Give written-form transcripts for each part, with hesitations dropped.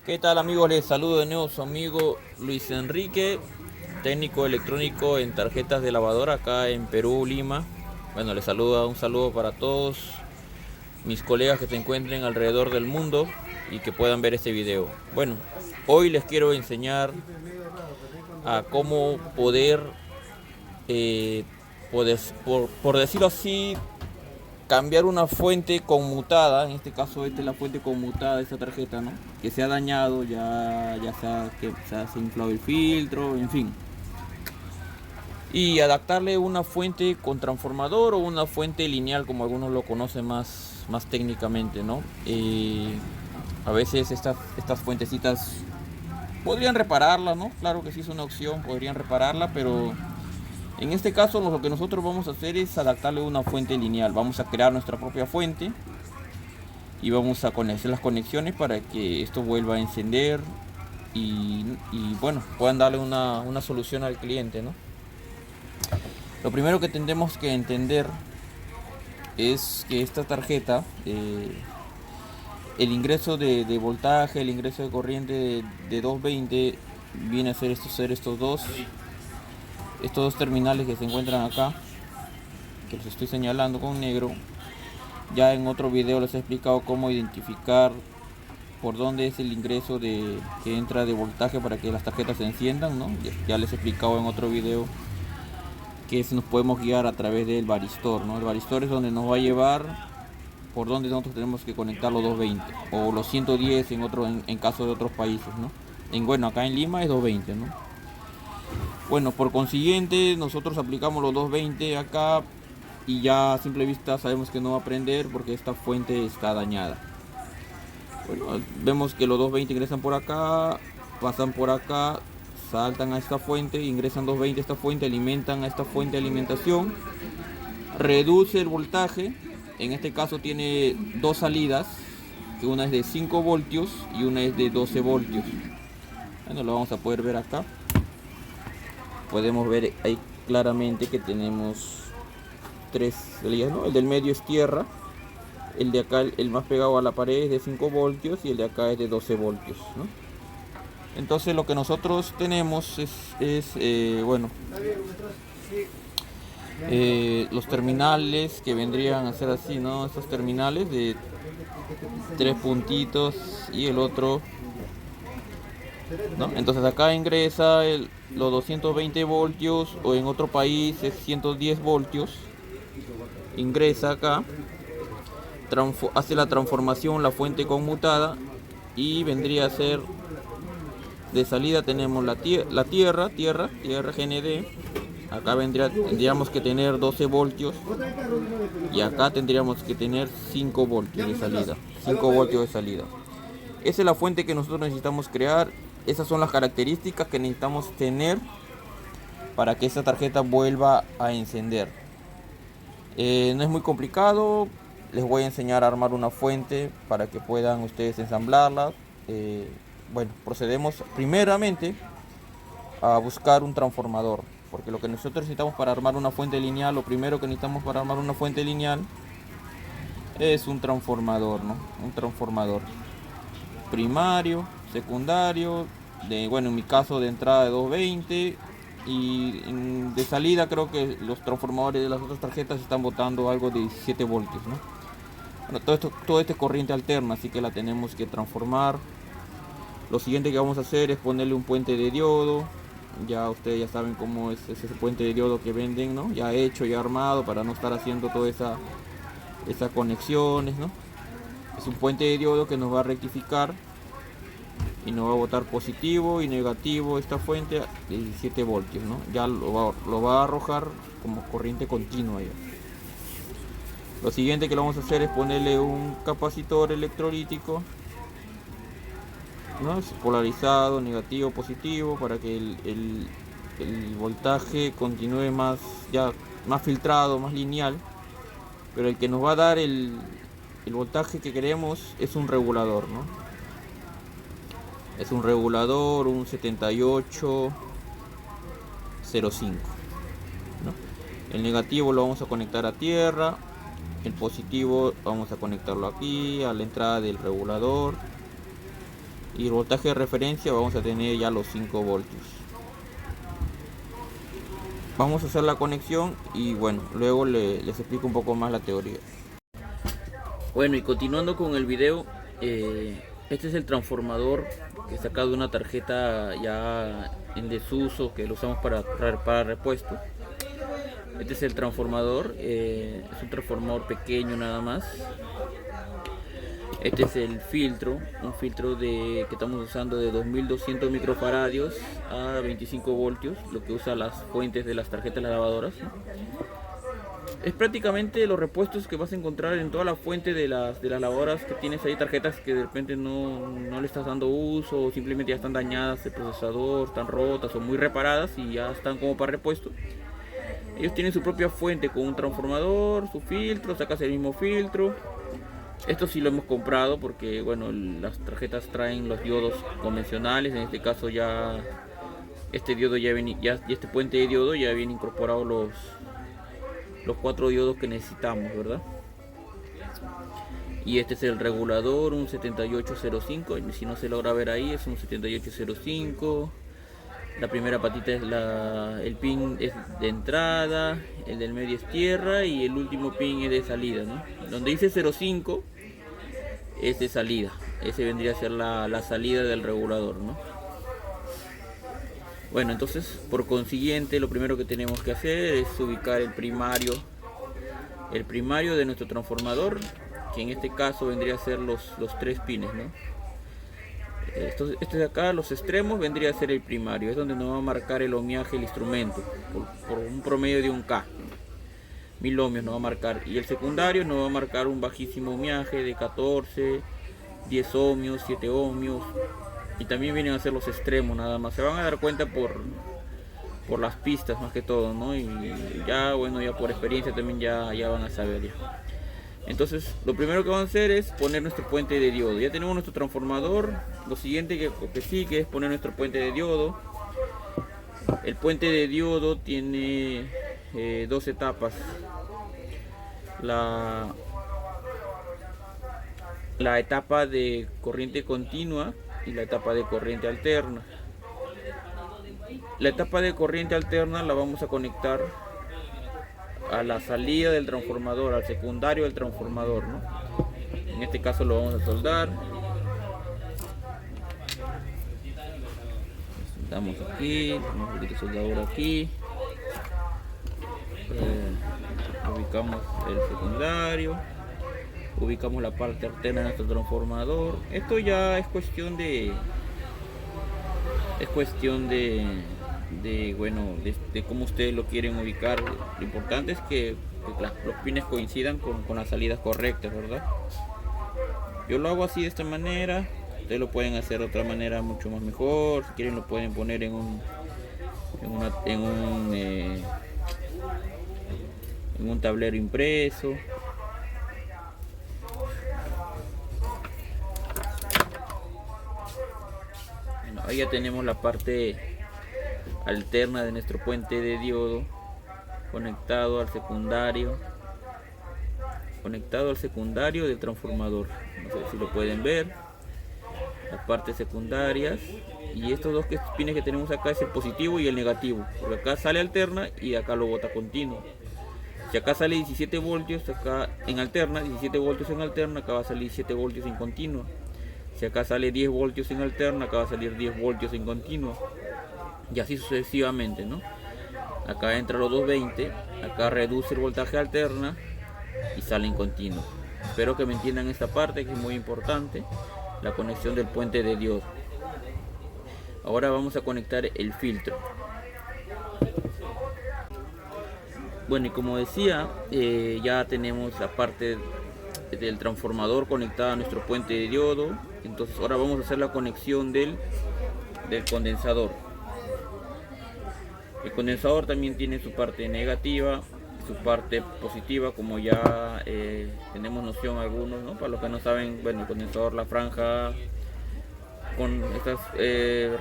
¿Qué tal, amigos? Les saludo de nuevo su amigo Luis Enrique, técnico electrónico en tarjetas de lavadora acá en Perú, Lima. Bueno, les saludo, un saludo para todos mis colegas que se encuentren alrededor del mundo y que puedan ver este video. Bueno, hoy les quiero enseñar a cómo poder, eh, por decirlo así, cambiar una fuente conmutada. En este caso esta es la fuente conmutada de esta tarjeta, ¿no? Que se ha dañado, ya sea que se ha inflado el filtro, en fin. Y adaptarle una fuente con transformador o una fuente lineal, como algunos lo conocen más técnicamente, ¿no? A veces estas fuentecitas podrían repararla, ¿no? Claro que sí es una opción, podrían repararla, pero en este caso lo que nosotros vamos a hacer es adaptarle una fuente lineal. Vamos a crear nuestra propia fuente y vamos a hacer las conexiones para que esto vuelva a encender y bueno, puedan darle una solución al cliente, ¿no? Lo primero que tendremos que entender es que esta tarjeta, el ingreso de voltaje, el ingreso de corriente de 220 viene a ser estos dos terminales que se encuentran acá, que los estoy señalando con negro. Ya en otro video les he explicado cómo identificar por dónde es el ingreso que entra de voltaje para que las tarjetas se enciendan, ¿no? Ya les he explicado en otro video que nos podemos guiar a través del varistor, ¿no? El varistor es donde nos va a llevar por donde nosotros tenemos que conectar los 220 o los 110 en caso de otros países, ¿no? Bueno, acá en Lima es 220, ¿no? Bueno, por consiguiente nosotros aplicamos los 220 acá y ya a simple vista sabemos que no va a prender porque esta fuente está dañada. Bueno, vemos que los 220 ingresan por acá, pasan por acá, saltan a esta fuente, ingresan 220 a esta fuente, alimentan a esta fuente de alimentación, reduce el voltaje. En este caso tiene dos salidas, que una es de 5 voltios y una es de 12 voltios. Bueno, lo vamos a poder ver acá. Podemos ver ahí claramente que tenemos tres salidas, ¿no? El del medio es tierra, el de acá, el más pegado a la pared, es de 5 voltios y el de acá es de 12 voltios, ¿no? Entonces lo que nosotros tenemos bueno, los terminales que vendrían a ser así, ¿no? Estos terminales de tres puntitos y el otro, ¿no? Entonces acá ingresa los 220 voltios, o en otro país es 110 voltios. Ingresa acá, hace la transformación, la fuente conmutada, y vendría a ser de salida tenemos la tierra GND. Acá tendríamos que tener 12 voltios y acá tendríamos que tener 5 voltios de salida. 5 voltios de salida. Esa es la fuente que nosotros necesitamos crear. Esas son las características que necesitamos tener para que esta tarjeta vuelva a encender. No es muy complicado. Les voy a enseñar a armar una fuente para que puedan ustedes ensamblarla. Bueno, procedemos primeramente a buscar un transformador, porque lo que nosotros necesitamos para armar una fuente lineal, lo primero que necesitamos para armar una fuente lineal es un transformador, ¿no? Un transformador primario, secundario, bueno, en mi caso de entrada de 220, y de salida creo que los transformadores de las otras tarjetas están botando algo de 17 voltios, ¿no? Bueno, todo esto es corriente alterna, así que la tenemos que transformar. Lo siguiente que vamos a hacer es ponerle un puente de diodo. Ya ustedes ya saben cómo es ese puente de diodo que venden, ¿no? Ya hecho, ya armado, para no estar haciendo todas esas conexiones, ¿no? Es un puente de diodo que nos va a rectificar y nos va a botar positivo y negativo esta fuente de 17 voltios, ¿no? Ya lo va a arrojar como corriente continua ya. Lo siguiente que lo vamos a hacer es ponerle un capacitor electrolítico, ¿no? Es polarizado, negativo, positivo, para que el voltaje continúe más filtrado, más lineal. Pero el que nos va a dar el voltaje que queremos es un regulador, ¿no? Es un regulador, un 7805, ¿no? El negativo lo vamos a conectar a tierra, el positivo vamos a conectarlo aquí a la entrada del regulador. y el voltaje de referencia vamos a tener ya los 5 voltios. Vamos a hacer la conexión y bueno, luego les explico un poco más la teoría. Bueno, y continuando con el video, este es el transformador que he sacado de una tarjeta ya en desuso que lo usamos para repuesto. Este es el transformador, es un transformador pequeño nada más. Este es el filtro, un filtro que estamos usando de 2200 microfaradios a 25 voltios, lo que usa las fuentes de las tarjetas lavadoras, ¿no? Es prácticamente los repuestos que vas a encontrar en toda la fuente de las lavadoras que tienes ahí, tarjetas que de repente no le estás dando uso o simplemente ya están dañadas el procesador, están rotas o muy reparadas y ya están como para repuesto. Ellos tienen su propia fuente con un transformador, su filtro, sacas el mismo filtro. Esto sí lo hemos comprado porque bueno, las tarjetas traen los diodos convencionales. En este caso ya este diodo este puente de diodo ya viene incorporado los 4 diodos que necesitamos, ¿verdad? Y este es el regulador, un 7805. Si no se logra ver ahí, es un 7805. La primera patita es el pin es de entrada, el del medio es tierra y el último pin es de salida, ¿no? Donde dice 05 es de salida. Ese vendría a ser la salida del regulador, ¿no? Bueno, entonces por consiguiente lo primero que tenemos que hacer es ubicar el primario de nuestro transformador, que en este caso vendría a ser los 3 pines, ¿no? Este de acá, los extremos, vendría a ser el primario, es donde nos va a marcar el ohmiaje el instrumento por un promedio de 1K, 1000 ohmios nos va a marcar, y el secundario nos va a marcar un bajísimo ohmiaje de 14, 10 ohmios, 7 ohmios, y también vienen a ser los extremos nada más. Se van a dar cuenta por las pistas más que todo, ¿no? Y ya bueno, ya por experiencia también ya van a saber ya. Entonces lo primero que vamos a hacer es poner nuestro puente de diodo. Ya tenemos nuestro transformador. Lo siguiente que sigue es poner nuestro puente de diodo. El puente de diodo tiene 2 etapas. La etapa de corriente continua y la etapa de corriente alterna. La etapa de corriente alterna la vamos a conectar a la salida del transformador, al secundario del transformador, ¿no? En este caso lo vamos a soldar. Damos aquí, un poquito de soldadura aquí. Ubicamos el secundario, ubicamos la parte alterna de nuestro transformador. Esto ya es cuestión de cómo ustedes lo quieren ubicar. Lo importante es que los pines coincidan con las salidas correctas, ¿verdad? Yo lo hago así de esta manera. Ustedes lo pueden hacer de otra manera mucho más mejor. Si quieren lo pueden poner en un tablero impreso. Bueno, ahí ya tenemos la parte alterna de nuestro puente de diodo conectado al secundario del transformador. No sé si lo pueden ver, las partes secundarias. Y estos dos pines que tenemos acá es el positivo y el negativo, porque acá sale alterna y acá lo bota continuo. Si acá sale 17 voltios acá en alterna, 17 voltios en alterna, acá va a salir 17 voltios en continua. Si acá sale 10 voltios en alterna, acá va a salir 10 voltios en continua. Y así sucesivamente, ¿no? Acá entra los 220, acá reduce el voltaje alterna y sale en continuo. Espero que me entiendan esta parte, que es muy importante, la conexión del puente de diodo. Ahora vamos a conectar el filtro. Bueno, y como decía, ya tenemos la parte del transformador conectada a nuestro puente de diodo. Entonces ahora vamos a hacer la conexión del condensador. El condensador también tiene su parte negativa y su parte positiva, como ya tenemos noción algunos, ¿no? Para los que no saben, bueno, el condensador, la franja con estas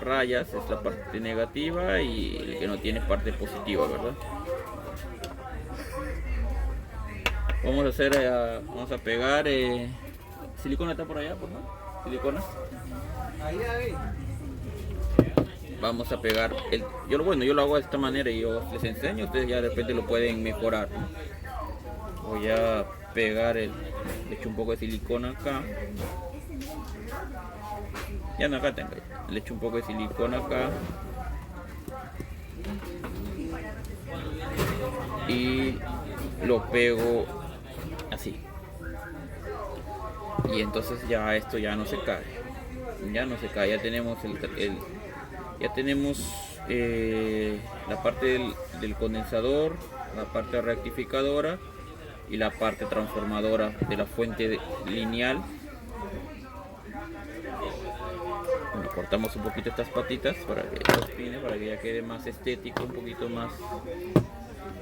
rayas es la parte negativa y el que no tiene parte positiva, ¿verdad? Vamos a pegar silicona. ¿Está por allá, por favor? silicona. Vamos a pegar yo lo hago de esta manera y yo les enseño, ustedes ya de repente lo pueden mejorar, ¿no? Voy a pegar le echo un poco de silicona acá. Ya no, acá tengo. Le echo un poco de silicona acá. Y lo pego así. Y entonces ya esto ya no se cae. Ya no se cae. Ya tenemos la parte del condensador, la parte rectificadora y la parte transformadora de la fuente lineal. Bueno, cortamos un poquito estas patitas para que ya quede más estético, un poquito más.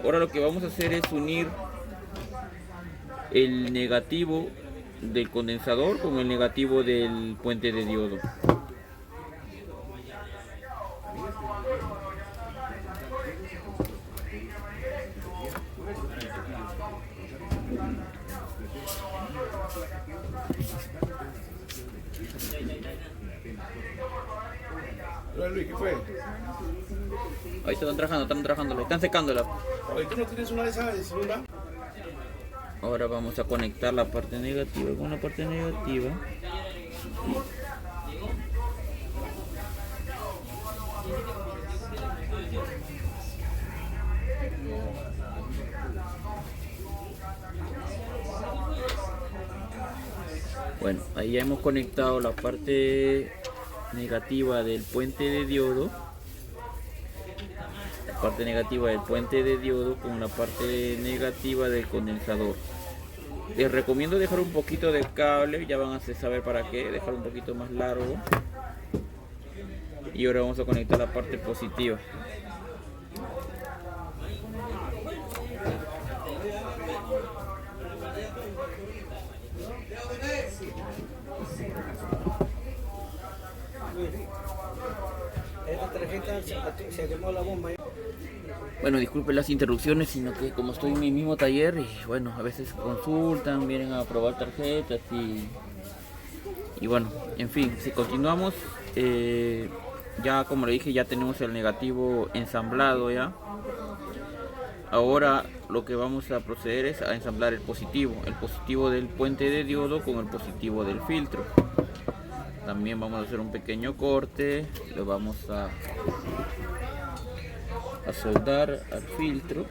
Ahora lo que vamos a hacer es unir el negativo del condensador con el negativo del puente de diodo. Luis, ¿qué fue? Ahí están trabajando, están secándola. ¿Tú no tienes una de esas de celular? Ahora vamos a conectar la parte negativa con la parte negativa. Bueno, ahí ya hemos conectado la parte negativa del puente de diodo. La parte negativa del puente de diodo con la parte negativa del condensador. Les recomiendo dejar un poquito de cable, ya van a saber para qué, dejar un poquito más largo. Y ahora vamos a conectar la parte positiva. Esta tarjeta se quemó la bomba. Bueno, disculpen las interrupciones, sino que como estoy en mi mismo taller y bueno, a veces consultan, vienen a probar tarjetas y bueno, en fin, si continuamos, ya como le dije, ya tenemos el negativo ensamblado ya. Ahora lo que vamos a proceder es a ensamblar el positivo del puente de diodo con el positivo del filtro. También vamos a hacer un pequeño corte, lo vamos a soldar al filtro.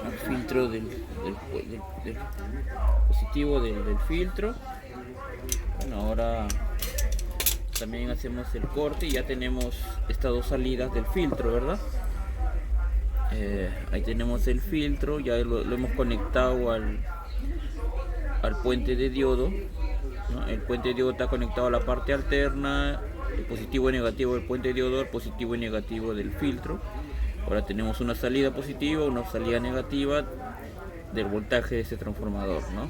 Al filtro del positivo del filtro. Bueno, ahora también hacemos el corte y ya tenemos estas dos salidas del filtro, ¿verdad? Ahí tenemos el filtro, ya lo hemos conectado al puente de diodo, ¿no? El puente de diodo está conectado a la parte alterna, el positivo y negativo del puente de diodo, el positivo y negativo del filtro. Ahora tenemos una salida positiva, una salida negativa del voltaje de ese transformador, ¿no?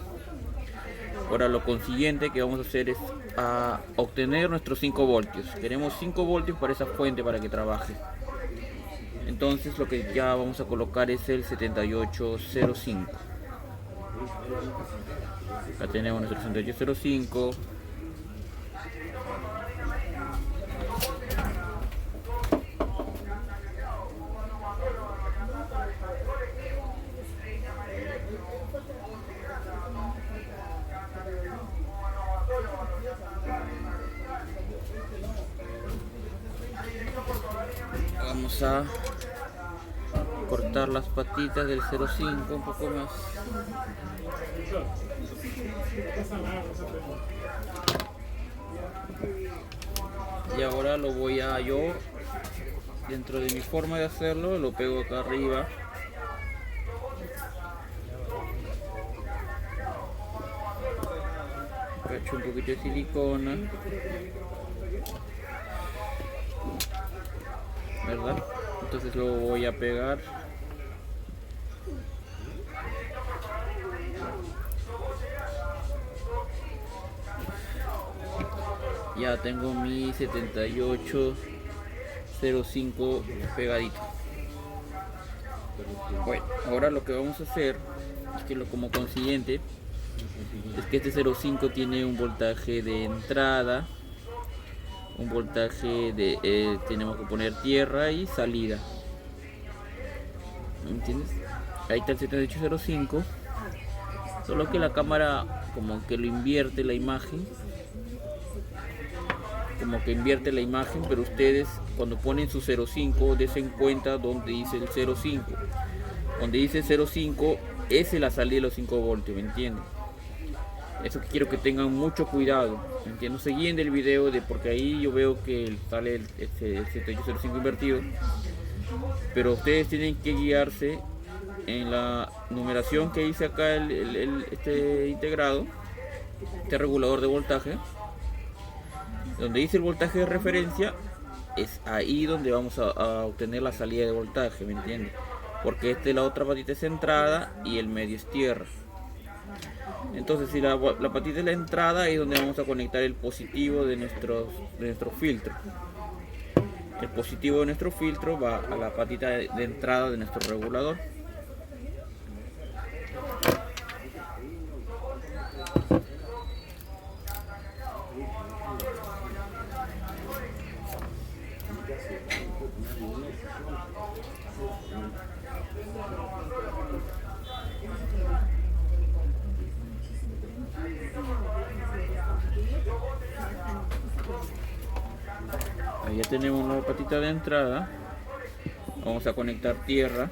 Ahora lo consiguiente que vamos a hacer es a obtener nuestros 5 voltios. Queremos 5 voltios para esa fuente para que trabaje. Entonces lo que ya vamos a colocar es el 7805. Acá tenemos nuestro 7805. Vamos a cortar las patitas del 05 un poco más. Y ahora lo voy a yo, dentro de mi forma de hacerlo, lo pego acá arriba. Echo un poquito de silicona, ¿verdad? Entonces lo voy a pegar. Ya tengo mi 7805 pegadito. Bueno, ahora lo que vamos a hacer es que como consiguiente es que este 05 tiene un voltaje de entrada, un voltaje de tenemos que poner tierra y salida, ¿me entiendes? Ahí está el 7805, solo que la cámara como que lo invierte la imagen, pero ustedes cuando ponen su 05 desen cuenta donde dice el 05. Donde dice 05 es la salida de los 5 voltios, ¿me entienden? Eso que quiero que tengan mucho cuidado, ¿me entienden? Siguiendo el video porque ahí yo veo que sale el 7805 invertido, pero ustedes tienen que guiarse en la numeración que dice acá este integrado, este regulador de voltaje. Donde dice el voltaje de referencia es ahí donde vamos a obtener la salida de voltaje, ¿me entiendes? Porque la otra patita es entrada y el medio es tierra. Entonces si la patita es la entrada, es donde vamos a conectar el positivo de nuestro filtro. El positivo de nuestro filtro va a la patita de entrada de nuestro regulador. Ahí ya tenemos la patita de entrada. Vamos a conectar tierra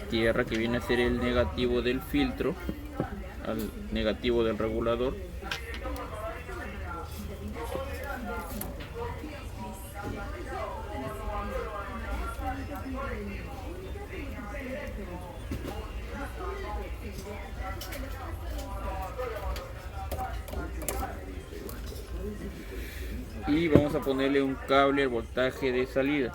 que viene a ser el negativo del filtro al negativo del regulador. Y vamos a ponerle un cable al voltaje de salida.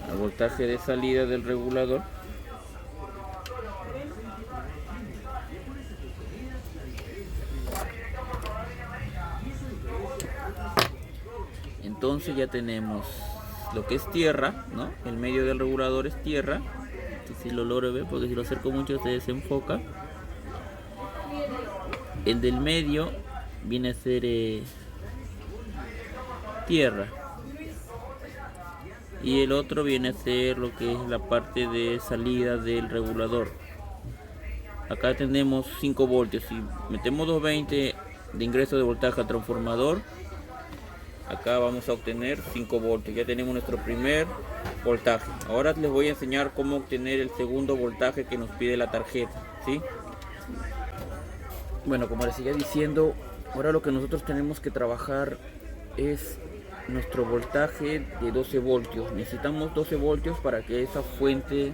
Al voltaje de salida del regulador. Entonces ya tenemos lo que es tierra, ¿no? El medio del regulador es tierra. Si lo logro ver, porque si lo acerco mucho se desenfoca. El del medio viene a ser tierra, y el otro viene a ser lo que es la parte de salida del regulador. Acá tenemos 5 voltios. Si metemos 220 de ingreso de voltaje al transformador, acá vamos a obtener 5 voltios. Ya tenemos nuestro primer voltaje. Ahora les voy a enseñar cómo obtener el segundo voltaje que nos pide la tarjeta, ¿sí? Bueno, como les seguía diciendo, ahora lo que nosotros tenemos que trabajar es nuestro voltaje de 12 voltios. Necesitamos 12 voltios para que esa fuente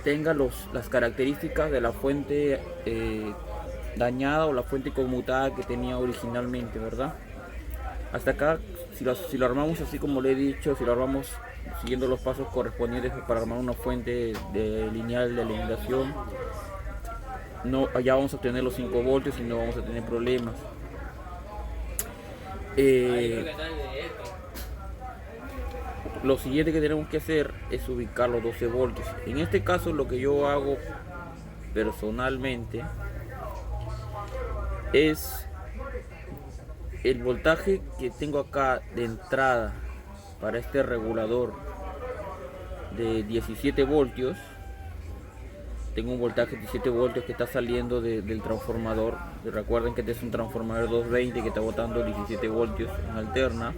tenga las características de la fuente dañada o la fuente conmutada que tenía originalmente, ¿verdad? Hasta acá, si lo armamos así como le he dicho, si lo armamos siguiendo los pasos correspondientes para armar una fuente lineal de alimentación, allá vamos a obtener los 5 voltios y no vamos a tener problemas. Lo siguiente que tenemos que hacer es ubicar los 12 voltios. En este caso lo que yo hago personalmente es el voltaje que tengo acá de entrada para este regulador de 17 voltios. Tengo un voltaje de 17 voltios que está saliendo del transformador. Recuerden que este es un transformador 220 que está botando 17 voltios en alterna.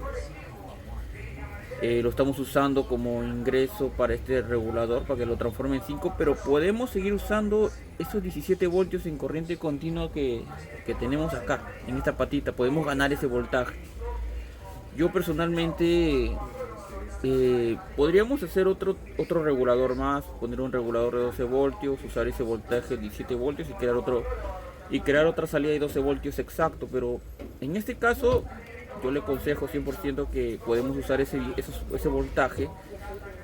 Lo estamos usando como ingreso para este regulador para que lo transforme en 5, pero podemos seguir usando esos 17 voltios en corriente continua que tenemos acá en esta patita. Podemos ganar ese voltaje. Yo personalmente podríamos hacer otro regulador más, poner un regulador de 12 voltios, usar ese voltaje de 17 voltios y crear otra salida de 12 voltios exacto, pero en este caso yo le aconsejo 100% que podemos usar ese voltaje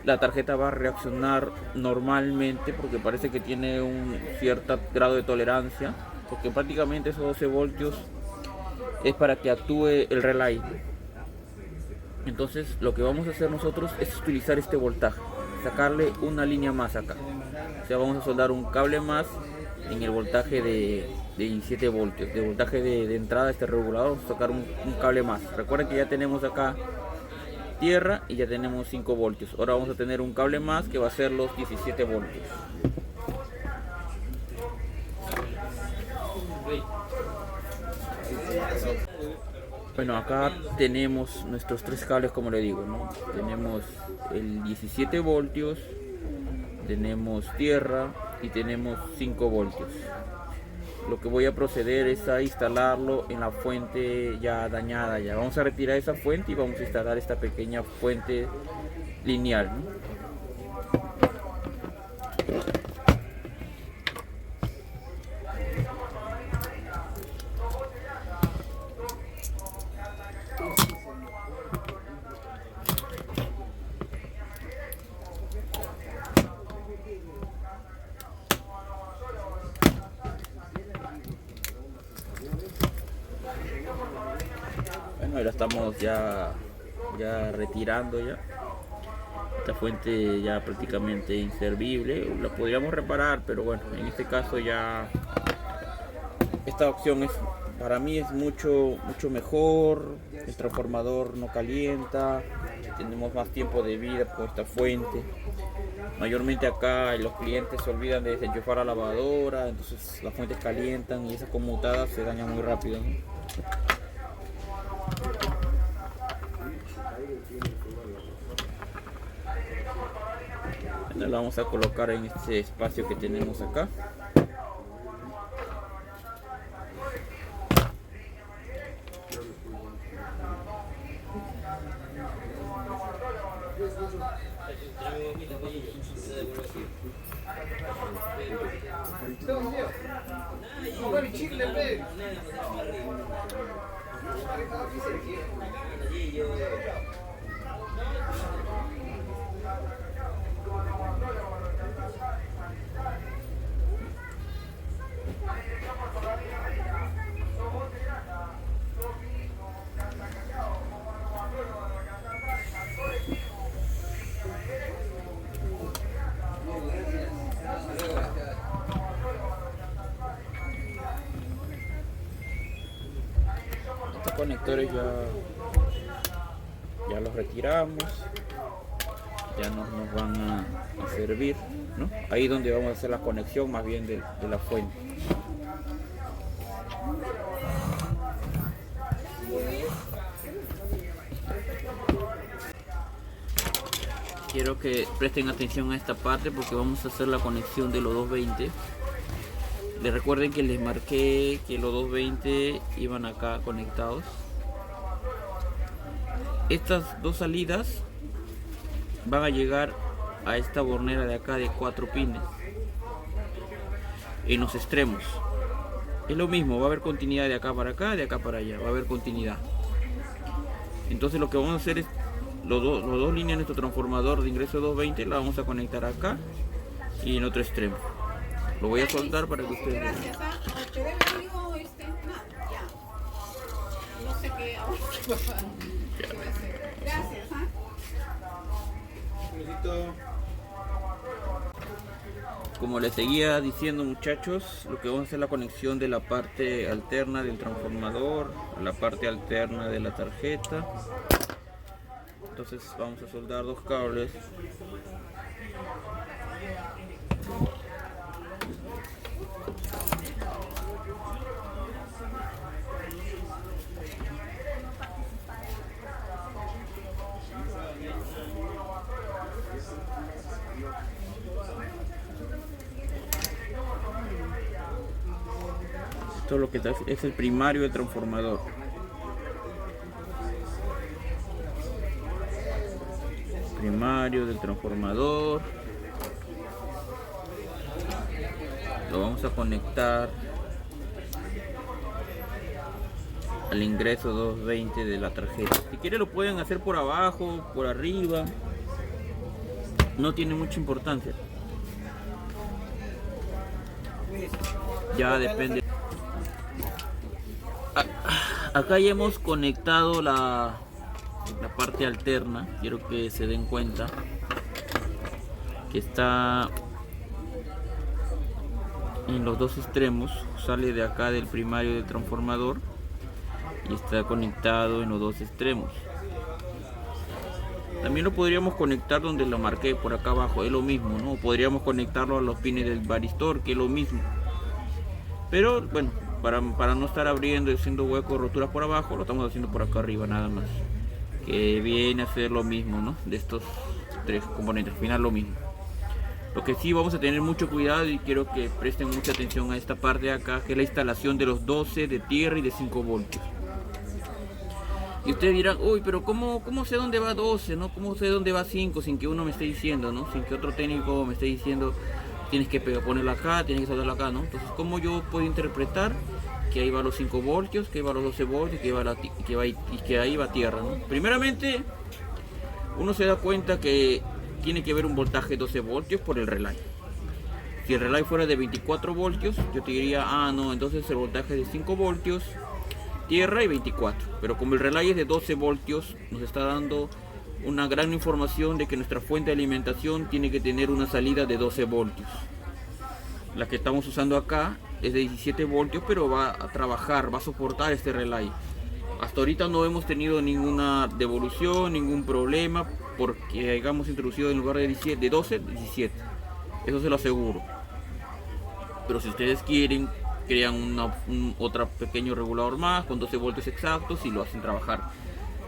la tarjeta va a reaccionar normalmente porque parece que tiene un cierto grado de tolerancia, porque prácticamente esos 12 voltios es para que actúe el relay. Entonces lo que vamos a hacer nosotros es utilizar este voltaje, sacarle una línea más acá. O sea, vamos a soldar un cable más en el voltaje de 17 voltios, de voltaje de entrada de este regulador. Vamos a sacar un cable más. Recuerden que ya tenemos acá tierra y ya tenemos 5 voltios. Ahora vamos a tener un cable más que va a ser los 17 voltios. Bueno, acá tenemos nuestros 3 cables, como le digo, ¿no? Tenemos el 17 voltios, tenemos tierra y tenemos 5 voltios. Lo que voy a proceder es a instalarlo en la fuente ya dañada. Ya vamos a retirar esa fuente y vamos a instalar esta pequeña fuente lineal, ¿no? Bueno, ahora estamos ya retirando ya. Esta fuente ya prácticamente inservible. La podríamos reparar, pero bueno, en este caso ya esta opción es, para mí es mucho mejor. El transformador no calienta, tenemos más tiempo de vida con esta fuente. Mayormente acá los clientes se olvidan de desenchufar la lavadora, entonces las fuentes calientan y esas conmutadas se dañan muy rápido, ¿no? La vamos a colocar en este espacio que tenemos acá. Estos conectores ya los retiramos, ya nos van a servir, ¿no? Ahí donde vamos a hacer la conexión más bien de la fuente. Quiero que presten atención a esta parte porque vamos a hacer la conexión de los 220. Les recuerden que les marqué que los 220 iban acá conectados. Estas dos salidas van a llegar a esta bornera de acá de 4 pines en los extremos. Es lo mismo, va a haber continuidad de acá para acá, de acá para allá, va a haber continuidad. Entonces lo que vamos a hacer es los dos líneas de nuestro transformador de ingreso 220 la vamos a conectar acá y en otro extremo. Lo voy a soldar para que ustedes vean. Gracias, te dejo nada, ya. No sé qué ahora. Gracias, Como les seguía diciendo, muchachos, lo que vamos a hacer es la conexión de la parte alterna del transformador a la parte alterna de la tarjeta. Entonces vamos a soldar 2 cables. Esto es lo que es el primario del transformador. Primario del transformador. Lo vamos a conectar al ingreso 220 de la tarjeta. Si quieren lo pueden hacer por abajo, por arriba. no tiene mucha importancia. Luis, Ya depende. Acá ya hemos conectado la parte alterna. Quiero que se den cuenta que está en los dos extremos. Sale de acá del primario del transformador y está conectado en los dos extremos. También lo podríamos conectar donde lo marqué por acá abajo, es lo mismo, ¿no? Podríamos conectarlo a los pines del varistor, que es lo mismo. Pero bueno, para no estar abriendo y haciendo huecos, roturas por abajo, lo estamos haciendo por acá arriba nada más. Que viene a ser lo mismo, ¿no? De estos tres componentes, al final lo mismo. Lo que sí vamos a tener mucho cuidado y quiero que presten mucha atención a esta parte de acá, que es la instalación de los 12 de tierra y de 5 voltios. Y ustedes dirán, uy, pero ¿cómo sé dónde va 12, ¿no? ¿Cómo sé dónde va 5 sin que uno me esté diciendo, ¿no? Sin que otro técnico me esté diciendo, tienes que ponerlo acá, tienes que soltarlo acá, ¿no? Entonces, ¿cómo yo puedo interpretar que ahí va los 5 voltios, que ahí va los 12 voltios, que ahí va tierra, ¿no? Primeramente, uno se da cuenta que tiene que haber un voltaje de 12 voltios por el relay. Si el relay fuera de 24 voltios, yo te diría, ah, no, entonces el voltaje es de 5 voltios, tierra y 24. Pero como el relay es de 12 voltios, nos está dando una gran información de que nuestra fuente de alimentación tiene que tener una salida de 12 voltios. La que estamos usando acá es de 17 voltios, pero va a trabajar, va a soportar este relay. Hasta ahorita no hemos tenido ninguna devolución, ningún problema, porque hayamos introducido en lugar de 12, 17. Eso se lo aseguro. Pero si ustedes quieren, crean otro pequeño regulador más con 12 voltios exactos y lo hacen trabajar.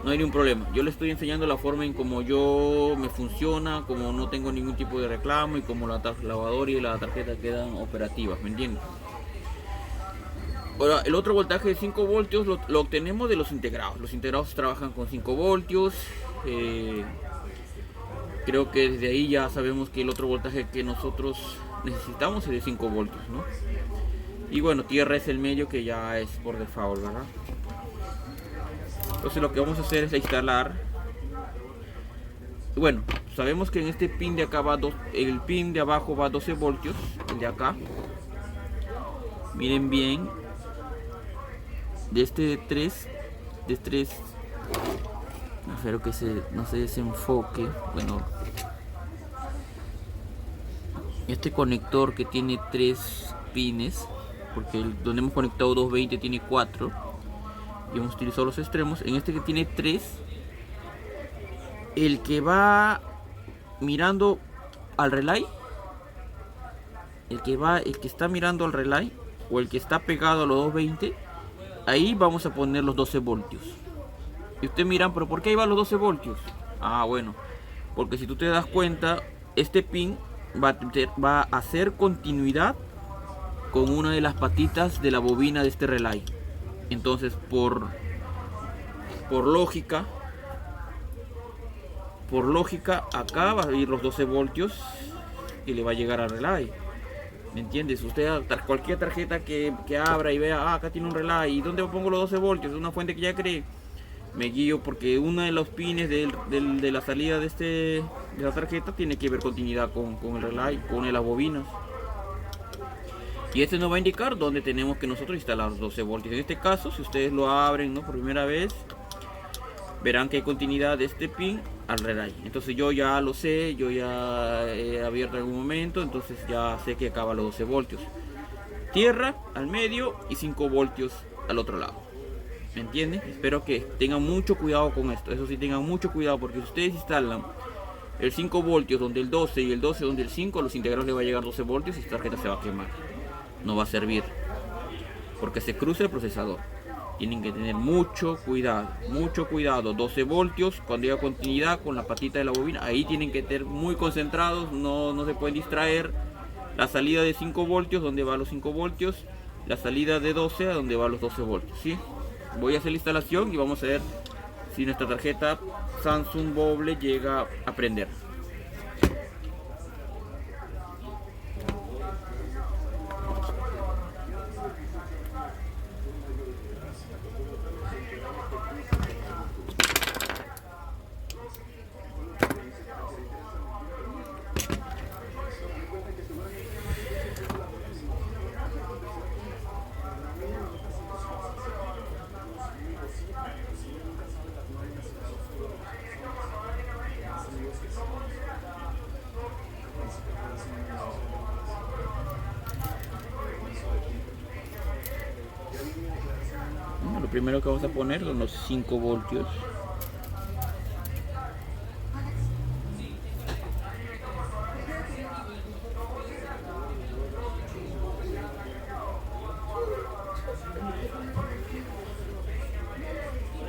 No hay ningún problema. Yo les estoy enseñando la forma en cómo yo me funciona, como no tengo ningún tipo de reclamo y como la lavadora y la tarjeta quedan operativas, ¿me entienden? Ahora, el otro voltaje de 5 voltios lo obtenemos de los integrados. Los integrados trabajan con 5 voltios. Creo que desde ahí ya sabemos que el otro voltaje que nosotros necesitamos es de 5 voltios, ¿no? Y bueno, tierra es el medio que ya es por default, ¿verdad? Entonces lo que vamos a hacer es instalar. Bueno, sabemos que en este pin de acá va el pin de abajo va a 12 voltios, el de acá. Miren bien. De este de 3, espero que no se desenfoque. Bueno, este conector que tiene 3 pines, porque donde hemos conectado 220 tiene 4 y hemos utilizado los extremos. En este que tiene 3, el que va mirando al relay, el que está mirando al relay o el que está pegado a los 220, ahí vamos a poner los 12 voltios. Y ustedes miran, pero ¿por qué ahí van los 12 voltios? Ah, bueno, porque si tú te das cuenta, este pin va a hacer continuidad con una de las patitas de la bobina de este relay. Entonces, por lógica, acá va a ir los 12 voltios y le va a llegar al relay. ¿Me entiendes? Usted cualquier tarjeta que abra y vea, acá tiene un relay, ¿y dónde pongo los 12 voltios? Es una fuente que ya creé. Me guío porque uno de los pines de la salida de la tarjeta tiene que ver continuidad con el relay, con una de las bobinas. Y este nos va a indicar dónde tenemos que nosotros instalar los 12 voltios. En este caso, si ustedes lo abren, ¿no?, por primera vez, verán que hay continuidad de este pin al relay. Entonces yo ya lo sé, yo ya he abierto en algún momento, entonces ya sé que acaba los 12 voltios. Tierra al medio y 5 voltios al otro lado. ¿Me entienden? Espero que tengan mucho cuidado con esto. Eso sí, tengan mucho cuidado, porque si ustedes instalan el 5 voltios donde el 12 y el 12 donde el 5, a los integrados les va a llegar 12 voltios y esta tarjeta se va a quemar. No va a servir, porque se cruza el procesador. Tienen que tener mucho cuidado, 12 voltios, cuando haya continuidad con la patita de la bobina, ahí tienen que estar muy concentrados, no se pueden distraer. La salida de 5 voltios, donde va los 5 voltios, la salida de 12, a donde va los 12 voltios, ¿sí? Voy a hacer la instalación y vamos a ver si nuestra tarjeta Samsung Boble llega a prender. primero que vamos a poner son los 5 voltios.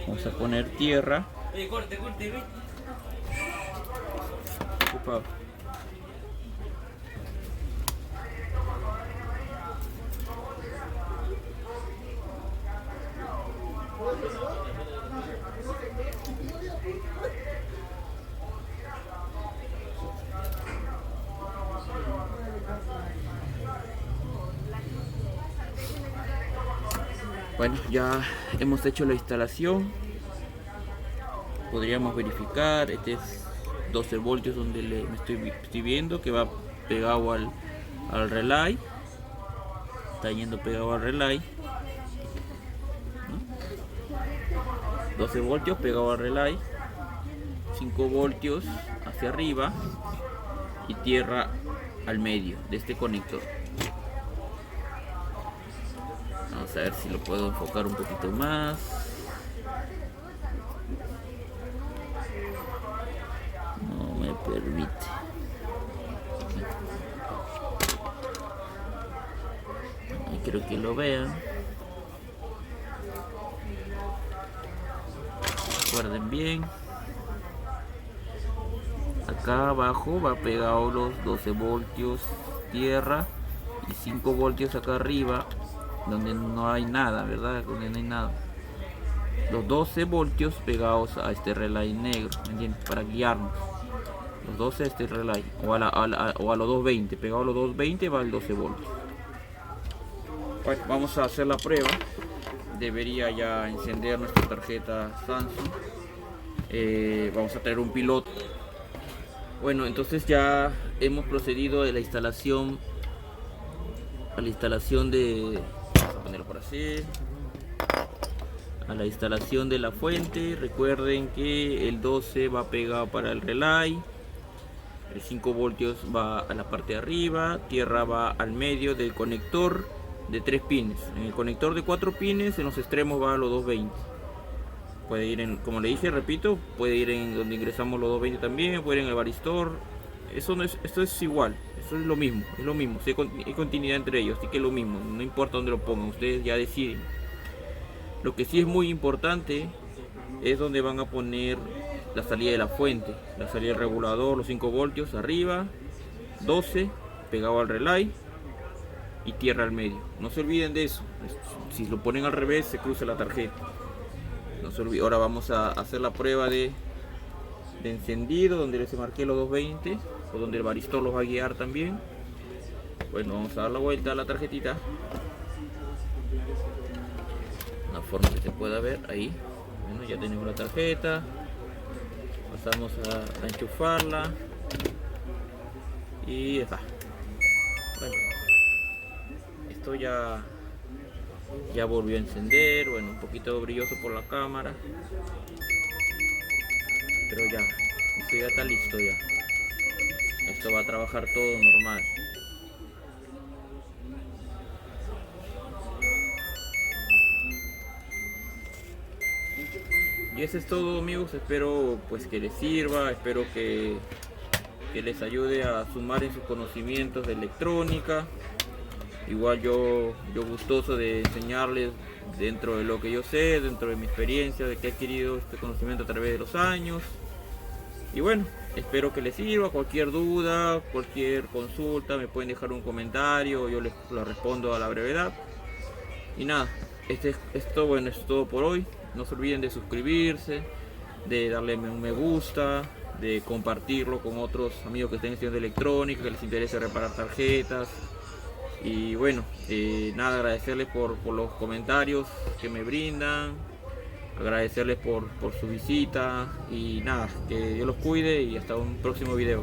Vamos a poner tierra. Ocupado. Bueno, ya hemos hecho la instalación. Podríamos verificar, este es 12 voltios donde me estoy viendo que va pegado al relay. Está yendo pegado al relay, ¿no? 12 voltios pegado al relay, 5 voltios hacia arriba y tierra al medio de este conector. Vamos a ver si lo puedo enfocar un poquito más. No me permite. Ahí quiero que lo vean. Recuerden bien. Acá abajo va pegado los 12 voltios tierra y 5 voltios acá arriba donde no hay nada, ¿verdad? Donde no hay nada. Los 12 voltios pegados a este relay negro, ¿me entiendes? Para guiarnos. Los 12 a este relay, o a los 220, pegado a los 220 va el 12 voltios. Bueno, vamos a hacer la prueba. Debería ya encender nuestra tarjeta Samsung. Vamos a traer un piloto. Bueno, entonces ya hemos procedido a la instalación de, vamos a ponerlo por así, a la instalación de la fuente. Recuerden que el 12 va pegado para el relay, el 5 voltios va a la parte de arriba, tierra va al medio del conector de 3 pines. En el conector de 4 pines en los extremos va a los 220. Puede ir en, como le dije, repito, puede ir en donde ingresamos los 220 también, puede ir en el varistor. Esto es igual, esto es lo mismo, hay continuidad entre ellos, así que es lo mismo, no importa dónde lo pongan, ustedes ya deciden. Lo que sí es muy importante es donde van a poner la salida de la fuente, la salida del regulador, los 5 voltios arriba, 12 pegado al relay y tierra al medio. No se olviden de eso, si lo ponen al revés se cruza la tarjeta. No se olviden. Ahora vamos a hacer la prueba de encendido, donde les marqué los 220 o donde el varistor los va a guiar también. Bueno, vamos a dar la vuelta a la tarjetita, una forma que se pueda ver ahí. Bueno, ya tenemos la tarjeta, pasamos a enchufarla y está. Bueno, esto ya volvió a encender. Bueno, un poquito brilloso por la cámara, pero ya, esto ya está listo ya. Esto va a trabajar todo normal. Y eso es todo, amigos. Espero pues que les sirva, espero que les ayude a sumar en sus conocimientos de electrónica. Igual yo gustoso de enseñarles dentro de lo que yo sé, dentro de mi experiencia, de que he adquirido este conocimiento a través de los años. Y bueno, espero que les sirva. Cualquier duda, cualquier consulta, me pueden dejar un comentario, yo les lo respondo a la brevedad. Y nada, bueno, es todo por hoy. No se olviden de suscribirse, de darle un me gusta, de compartirlo con otros amigos que estén estudiando electrónica, que les interese reparar tarjetas. Y bueno, nada, agradecerles por los comentarios que me brindan, agradecerles por su visita y nada, que Dios los cuide y hasta un próximo video.